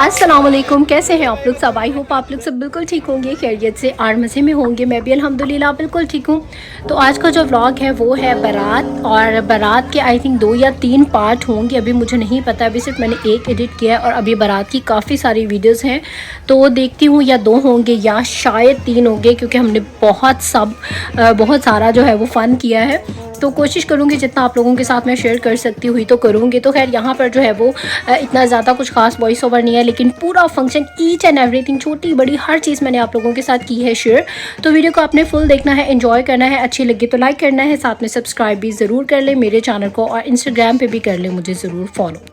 अस्सलाम वालेकुम, कैसे हैं आप लोग सब। आई होप आप लोग सब बिल्कुल ठीक होंगे, खैरियत से और मज़े में होंगे। मैं भी अल्हम्दुलिल्लाह बिल्कुल ठीक हूँ। तो आज का जो व्लॉग है वो है बारात, और बारात के आई थिंक 2 या 3 पार्ट होंगे, अभी मुझे नहीं पता। अभी सिर्फ मैंने एक एडिट किया है और अभी बारात की काफ़ी सारी वीडियोज़ हैं, तो देखती हूँ या 2 होंगे या शायद 3 होंगे, क्योंकि हमने बहुत सारा जो है वो फ़न किया है। तो कोशिश करूँगी जितना आप लोगों के साथ मैं शेयर कर सकती हुई तो करूँगी। तो खैर यहाँ पर जो है वो इतना ज़्यादा कुछ खास वॉइस ओवर नहीं है, लेकिन पूरा फंक्शन ईच एंड एवरीथिंग, छोटी बड़ी हर चीज़ मैंने आप लोगों के साथ की है शेयर। तो वीडियो को आपने फुल देखना है, एंजॉय करना है, अच्छी लगी तो लाइक करना है, साथ में सब्सक्राइब भी ज़रूर कर ले मेरे चैनल को, और इंस्टाग्राम पर भी कर ले मुझे ज़रूर फॉलो।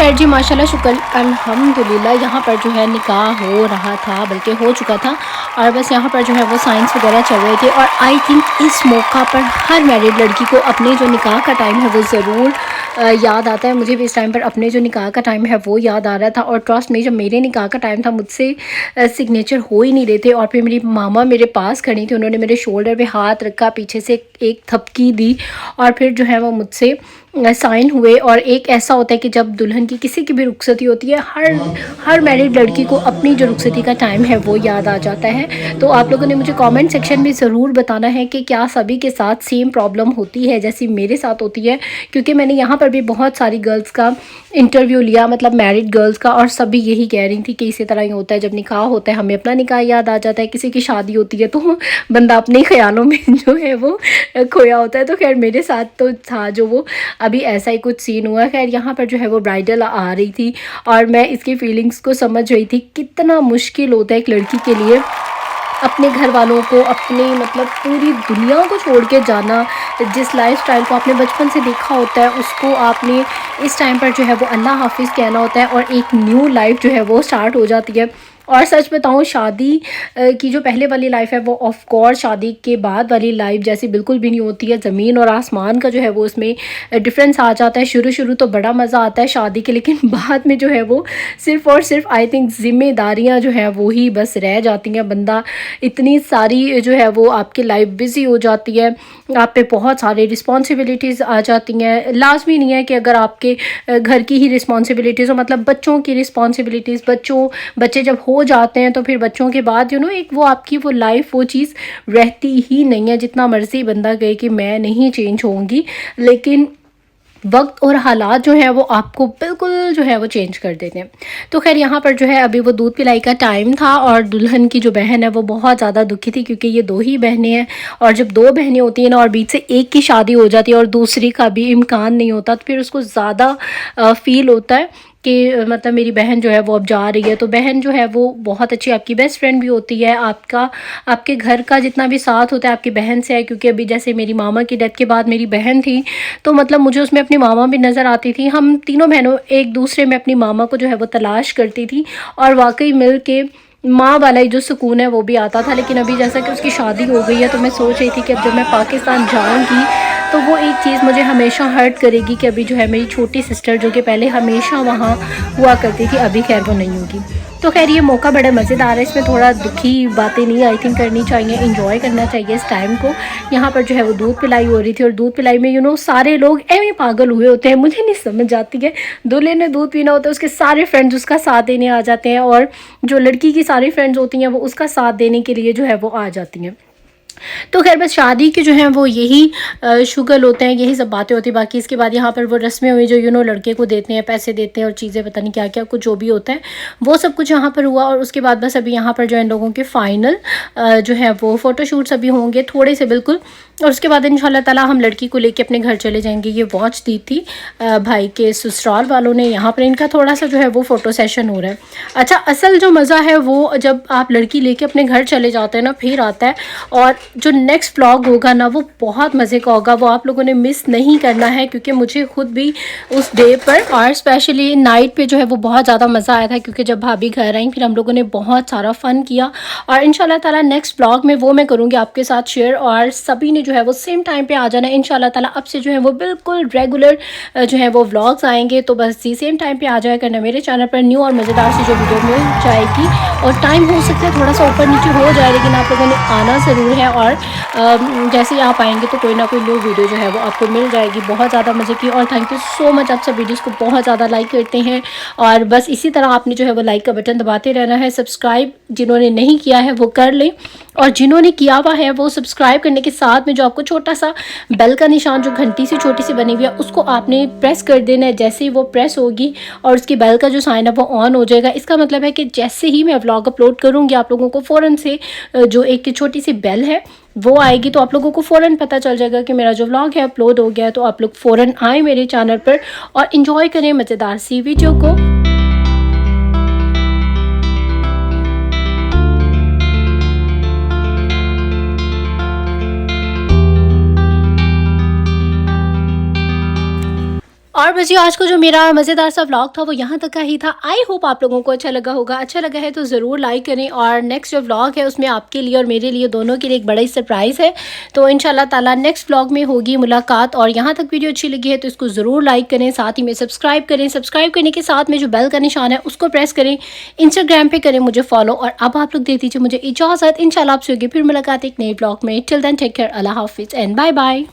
खैर जी माशाल्लाह शुक्र अल्हम्दुलिल्लाह यहाँ पर जो है निकाह हो रहा था, बल्कि हो चुका था। और बस यहाँ पर जो है वो साइंस वगैरह चल रहे थे। और आई थिंक इस मौका पर हर मैरिड लड़की को अपने जो निकाह का टाइम है वो ज़रूर याद आता है। मुझे भी इस टाइम पर अपने जो निकाह का टाइम है वो याद आ रहा था। और ट्रस्ट में जब मेरे निकाह का टाइम था मुझसे सिग्नेचर हो ही नहीं रहे थे। और फिर मेरी मामा मेरे पास खड़ी थी, उन्होंने मेरे शोल्डर पे हाथ रखा, पीछे से एक थपकी दी और फिर जो है वो मुझसे साइन हुए। और एक ऐसा होता है कि जब दुल्हन की किसी की भी रुखसती होती है, हर मैरिड लड़की को अपनी जो रुखसती का टाइम है वो याद आ जाता है। तो आप लोगों ने मुझे कमेंट सेक्शन में ज़रूर बताना है कि क्या सभी के साथ सेम प्रॉब्लम होती है जैसी मेरे साथ होती है। क्योंकि मैंने यहाँ पर भी बहुत सारी गर्ल्स का इंटरव्यू लिया, मतलब मैरिड गर्ल्स का, और सभी यही कह रही थी कि इसी तरह ही होता है। जब निकाह होता है हमें अपना निकाह याद आ जाता है, किसी की शादी होती है तो बंदा अपने ख्यालों में जो है वो खोया होता है। तो खैर मेरे साथ तो था जो वो अभी ऐसा ही कुछ सीन हुआ। खैर यहाँ पर जो है वो ब्राइडल आ रही थी और मैं इसकी फीलिंग्स को समझ रही थी। कितना मुश्किल होता है एक लड़की के लिए अपने घर वालों को, अपने मतलब पूरी दुनिया को छोड़ के जाना। जिस लाइफस्टाइल को आपने बचपन से देखा होता है उसको आपने इस टाइम पर जो है वो अल्लाह हाफिज़ कहना होता है और एक न्यू लाइफ जो है वो स्टार्ट हो जाती है। और सच बताऊं, शादी की जो पहले वाली लाइफ है वो ऑफ कोर्स शादी के बाद वाली लाइफ जैसी बिल्कुल भी नहीं होती है। ज़मीन और आसमान का जो है वो उसमें डिफरेंस आ जाता है। शुरू तो बड़ा मज़ा आता है शादी के, लेकिन बाद में जो है वो सिर्फ़ और सिर्फ आई थिंक ज़िम्मेदारियां जो है वो ही बस रह जाती हैं। बंदा इतनी सारी जो है वो आपकी लाइफ बिज़ी हो जाती है, आप पे बहुत सारी रिस्पॉन्सिबिलिटीज़ आ जाती हैं। लाजमी नहीं है कि अगर आपके घर की ही रिस्पॉन्सिबिलिटीज़ हो, मतलब बच्चों की रिस्पॉन्सिबिलिटीज़, बच्चे जब हो जाते हैं तो फिर बच्चों के बाद एक वो आपकी वो लाइफ वो चीज़ रहती ही नहीं है। जितना मर्ज़ी बंदा कहे कि मैं नहीं चेंज होंगी, लेकिन वक्त और हालात जो है वो आपको बिल्कुल जो है वो चेंज कर देते हैं। तो खैर यहाँ पर जो है अभी वो दूध पिलाई का टाइम था और दुल्हन की जो बहन है वो बहुत ज़्यादा दुखी थी, क्योंकि ये दो ही बहनें हैं। और जब दो बहनें होती हैं ना और बीच से एक की शादी हो जाती है और दूसरी का भी इम्कान नहीं होता, तो फिर उसको ज़्यादा फील होता है कि मतलब मेरी बहन जो है वो अब जा रही है। तो बहन जो है वो बहुत अच्छी आपकी बेस्ट फ्रेंड भी होती है। आपके घर का जितना भी साथ होता है आपकी बहन से है। क्योंकि अभी जैसे मेरी मामा की डेथ के बाद मेरी बहन थी, तो मतलब मुझे उसमें अपनी मामा भी नज़र आती थी। हम तीनों बहनों एक दूसरे में अपनी मामा को जो है वो तलाश करती थी और वाकई मिल के माँ वाला ही जो सुकून है वो भी आता था। लेकिन अभी जैसा कि उसकी शादी हो गई है तो मैं सोच रही थी कि अब जब मैं पाकिस्तान जाऊँगी तो वो एक चीज़ मुझे हमेशा हर्ट करेगी कि अभी जो है मेरी छोटी सिस्टर जो कि पहले हमेशा वहाँ हुआ करती थी, अभी खैर वो नहीं होगी। तो खैर ये मौका बड़ा मज़ेदार है, इसमें थोड़ा दुखी बातें नहीं आई थिंक करनी चाहिए, एंजॉय करना चाहिए इस टाइम को। यहाँ पर जो है वो दूध पिलाई हो रही थी और दूध पिलाई में सारे लोग एवं पागल हुए होते हैं। मुझे नहीं समझ आती है, दूल्हे ने दूध पीना होता है, उसके सारे फ्रेंड्स उसका साथ देने आ जाते हैं और जो लड़की की सारी फ्रेंड्स होती हैं वो उसका साथ देने के लिए जो है वो आ जाती हैं। तो खैर बस शादी के जो हैं वो यही शुगल होते हैं, यही सब बातें होती हैं। बाकी इसके बाद यहाँ पर वो रस्में हुई जो लड़के को देते हैं, पैसे देते हैं और चीज़ें पता नहीं क्या क्या कुछ जो भी होता है वो सब कुछ यहाँ पर हुआ। और उसके बाद बस अभी यहाँ पर जो इन लोगों के फाइनल जो है वो फ़ोटोशूट्स अभी होंगे थोड़े से बिल्कुल। और उसके बाद इंशाल्लाह ताला हम लड़की को लेके अपने घर चले जाएंगे। ये वॉच दी थी भाई के ससुराल वालों ने, यहाँ पर इनका थोड़ा सा जो है वो फ़ोटो सेशन हो रहा है। अच्छा, असल जो मज़ा है वो जब आप लड़की लेके अपने घर चले जाते हैं ना फिर आता है। और जो नेक्स्ट व्लॉग होगा ना वो बहुत मज़े का होगा, वो आप लोगों ने मिस नहीं करना है। क्योंकि मुझे खुद भी उस डे पर और स्पेशली नाइट पे जो है वो बहुत ज़्यादा मज़ा आया था। क्योंकि जब भाभी घर आई फिर हम लोगों ने बहुत सारा फ़न किया और इंशाल्लाह ताला नेक्स्ट व्लॉग में वो मैं करूँगी आपके साथ शेयर। और सभी ने जो है वो सेम टाइम पे आ जाना है इंशाल्लाह ताला। अब से जो है वो बिल्कुल रेगुलर जो है वो व्लॉग्स आएंगे, तो बस जी सेम टाइम पे आ जाया करना मेरे चैनल पर। न्यू और मज़ेदार सी जो वीडियो मिल जाएगी और टाइम हो सकता है थोड़ा सा ऊपर नीचे हो जाए, लेकिन आप लोगों ने आना ज़रूर है। और जैसे ही आप आएंगे तो कोई ना कोई न्यू वीडियो जो है वो आपको मिल जाएगी। बहुत ज़्यादा मज़े की और थैंक यू सो मच, आप सब वीडियोज़ को बहुत ज़्यादा लाइक करते हैं और बस इसी तरह आपने जो है वो लाइक का बटन दबाते रहना है। सब्सक्राइब जिन्होंने नहीं किया है वो कर लें और जिन्होंने किया हुआ है वो सब्सक्राइब करने के साथ में जो आपको छोटा सा बेल का निशान जो घंटी सी छोटी सी बनी हुई है उसको आपने प्रेस कर देना है। जैसे ही वो प्रेस होगी और उसकी बेल का जो साइन है वो ऑन हो जाएगा, इसका मतलब है कि जैसे ही मैं व्लॉग अपलोड करूँगी आप लोगों को फ़ौरन से जो एक छोटी सी बेल है वो आएगी, तो आप लोगों को फ़ौरन पता चल जाएगा कि मेरा जो व्लॉग है अपलोड हो गया है। तो आप लोग फ़ौरन आए मेरे चैनल पर और इन्जॉय करें मज़ेदार सी वीडियो को। और बस ये आज का जो मेरा मज़ेदार सा व्लॉग था वो यहाँ तक का ही था। आई होप आप लोगों को अच्छा लगा होगा। अच्छा लगा है तो ज़रूर लाइक करें, और नेक्स्ट जो व्लॉग है उसमें आपके लिए और मेरे लिए दोनों के लिए एक बड़ा ही सरप्राइज़ है। तो इंशाल्लाह ताला नेक्स्ट व्लॉग में होगी मुलाकात। और यहाँ तक वीडियो अच्छी लगी है तो इसको ज़रूर लाइक करें, साथ ही में सब्सक्राइब करें। सब्सक्राइब करने के साथ में जो बेल का निशान है उसको प्रेस करें। इंस्टाग्राम पर करें मुझे फॉलो। और अब आप लोग दे दीजिए मुझे इजाज़त। इंशाल्लाह आपसे होगी फिर मुलाकात एक नए व्लॉग में। टिल देन टेक केयर, अल्लाह हाफिज़ एंड बाय बाय।